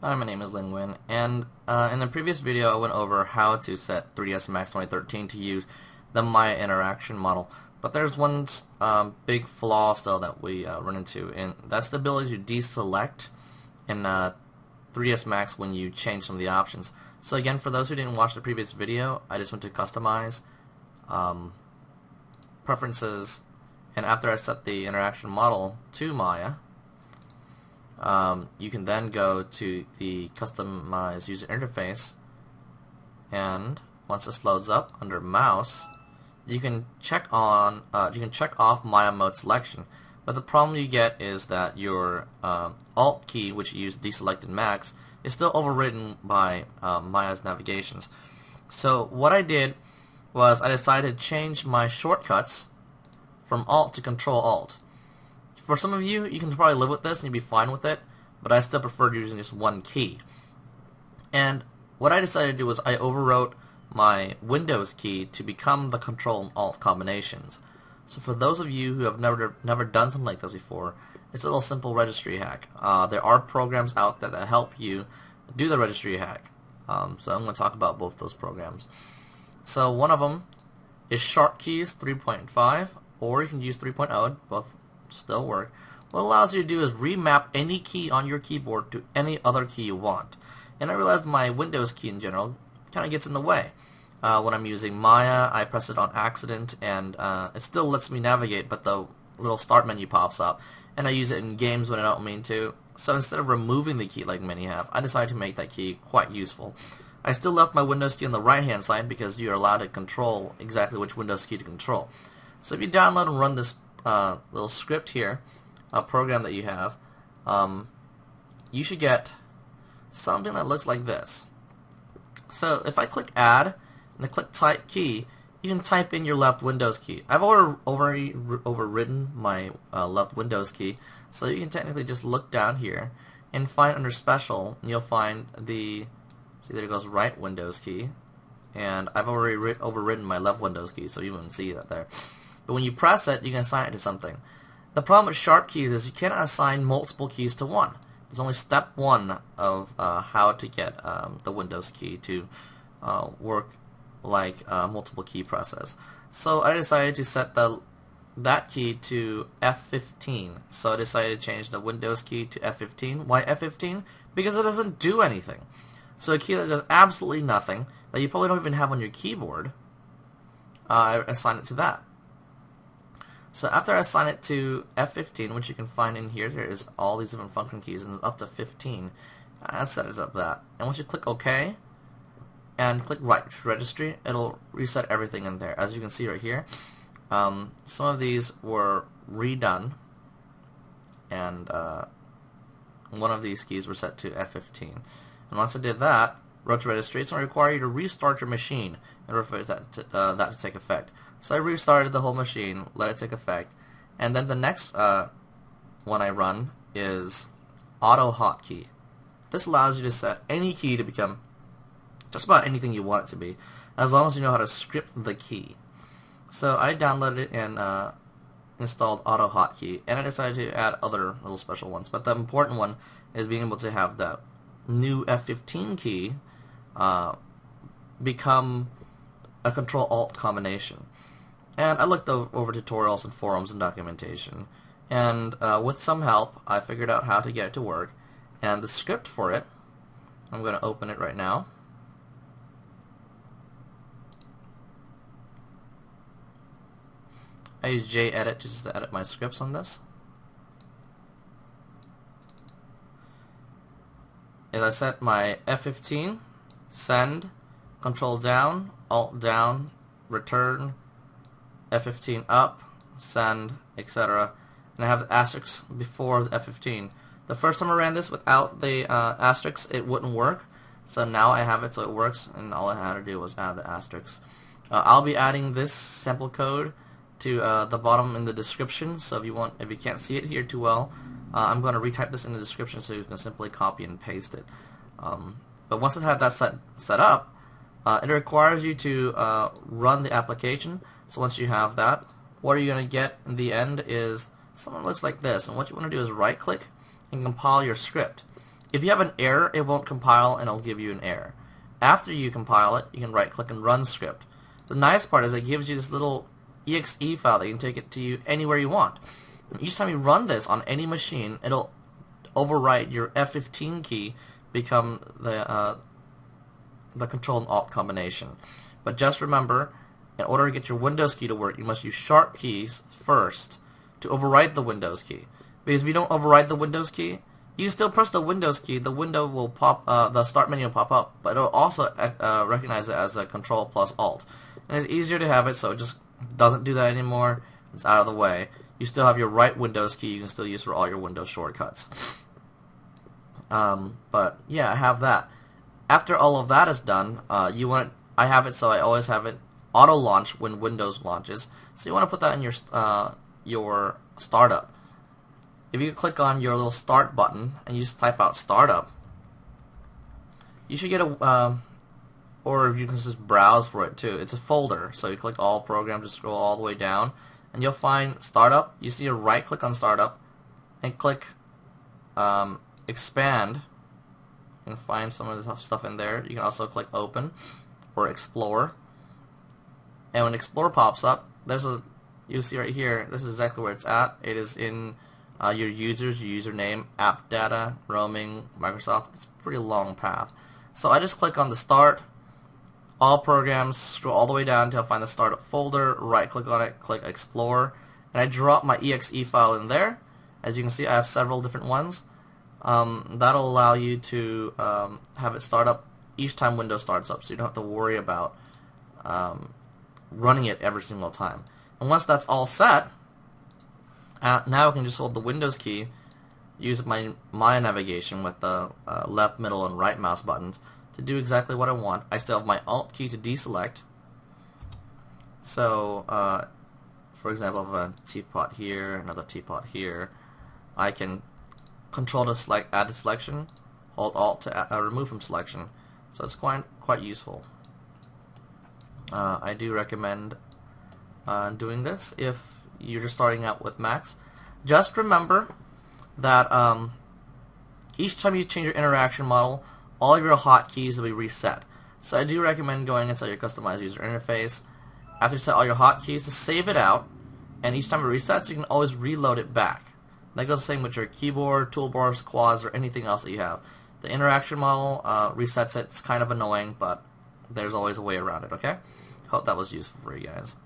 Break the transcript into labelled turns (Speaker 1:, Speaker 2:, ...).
Speaker 1: Hi, my name is Lin Nguyen, and in the previous video I went over how to set 3ds Max 2013 to use the Maya interaction model. But there's one big flaw still that we run into, and that's the ability to deselect in 3ds Max when you change some of the options. So again, for those who didn't watch the previous video, I just went to Customize, Preferences, and after I set the interaction model to Maya, you can then go to the Customize User Interface, and once this loads up under Mouse, you can check off Maya Mode Selection. But the problem you get is that your Alt key, which you use deselect in Max, is still overridden by Maya's navigations. So what I did was I decided to change my shortcuts from Alt to Ctrl Alt. For some of you, you can probably live with this and you'll be fine with it, but I still preferred using just one key. And what I decided to do was I overwrote my Windows key to become the Control and Alt combinations. So for those of you who have never done something like this before, it's a little simple registry hack. There are programs out there that help you do the registry hack. So I'm going to talk about both those programs. So one of them is SharpKeys 3.5, or you can use 3.0, both still work. What it allows you to do is remap any key on your keyboard to any other key you want. And I realized my Windows key in general kind of gets in the way. When I'm using Maya, I press it on accident, and it still lets me navigate, but the little start menu pops up. And I use it in games when I don't mean to. So instead of removing the key like many have, I decided to make that key quite useful. I still left my Windows key on the right-hand side because you're allowed to control exactly which Windows key to control. So if you download and run this little script here, a program that you have, you should get something that looks like this. So if I click Add and I click Type Key, you can type in your left Windows key. I've already overridden my left Windows key, so you can technically just look down here and find under Special, and you'll find the, see there goes right Windows key, and I've already overridden my left Windows key, so you wouldn't see that there. But when you press it, you can assign it to something. The problem with Sharp keys is you cannot assign multiple keys to one. There's only step one of how to get the Windows key to work like multiple key presses. So I decided to set that key to F15. So I decided to change the Windows key to F15. Why F15? Because it doesn't do anything. So a key that does absolutely nothing, that you probably don't even have on your keyboard, I assign it to that. So after I assign it to F15, which you can find in here, there is all these different function keys, and it's up to 15. I set it up that. And once you click OK, and click Right Registry, it'll reset everything in there. As you can see right here, some of these were redone, and one of these keys were set to F15. And once I did that, wrote to registry, it's going to require you to restart your machine in order for that to take effect. So I restarted the whole machine, let it take effect, and then the next one I run is Auto Hotkey. This allows you to set any key to become just about anything you want it to be, as long as you know how to script the key. So I downloaded it and installed Auto Hotkey, and I decided to add other little special ones. But the important one is being able to have that new F15 key become a Control Alt combination. And I looked over tutorials and forums and documentation, and with some help I figured out how to get it to work. And the script for it, I'm going to open it right now. I use JEdit just to edit my scripts on this. And I set my F15, send, Control down, Alt down, return, F15 up, send, etc. And I have the asterisks before the F15. The first time I ran this without the asterisks, it wouldn't work. So now I have it so it works, and all I had to do was add the asterisks. I'll be adding this sample code to the bottom in the description. So if you can't see it here too well, I'm going to retype this in the description so you can simply copy and paste it. But once I have that set up, it requires you to run the application. So once you have that, what you're going to get in the end is something that looks like this. And what you want to do is right click and compile your script. If you have an error, it won't compile and it'll give you an error. After you compile it, you can right click and run script. The nice part is it gives you this little exe file that you can take it to you anywhere you want. And each time you run this on any machine, it'll overwrite your F15 key, become the Control and Alt combination. But just remember, in order to get your Windows key to work, you must use Sharp keys first to overwrite the Windows key. Because if you don't overwrite the Windows key, you can still press the Windows key, the window will pop, the start menu will pop up, but it'll also recognize it as a Control plus Alt. And it's easier to have it, so it just doesn't do that anymore. It's out of the way. You still have your right Windows key you can still use for all your Windows shortcuts. But yeah, I have that. After all of that is done, I have it so I always have it auto launch when Windows launches. So you want to put that in your startup. If you click on your little start button and you just type out startup, you should get a or you can just browse for it too. It's a folder, so you click all programs, just scroll all the way down, and you'll find startup. You see, right click on startup and click expand. You can find some of the stuff in there. You can also click open or explore, and when explore pops up, you see right here, this is exactly where it's at. It is in your users, your username, app data, roaming, Microsoft. It's a pretty long path. So I just click on the start, all programs, scroll all the way down until I find the startup folder, right click on it, click explore, and I drop my exe file in there. As you can see, I have several different ones. That'll allow you to have it start up each time Windows starts up, so you don't have to worry about running it every single time. And once that's all set, now I can just hold the Windows key, use my navigation with the left, middle, and right mouse buttons to do exactly what I want. I still have my Alt key to deselect. So, for example, I have a teapot here, another teapot here. I can Control to select, add to selection, hold Alt to remove from selection. So it's quite useful. I do recommend doing this if you're just starting out with Macs. Just remember that each time you change your interaction model, all of your hotkeys will be reset. So I do recommend going inside your customized user interface after you set all your hotkeys to save it out, and each time it resets, you can always reload it back. That goes the same with your keyboard, toolbars, quads, or anything else that you have. The interaction model resets it. It's kind of annoying, but there's always a way around it, okay? Hope that was useful for you guys.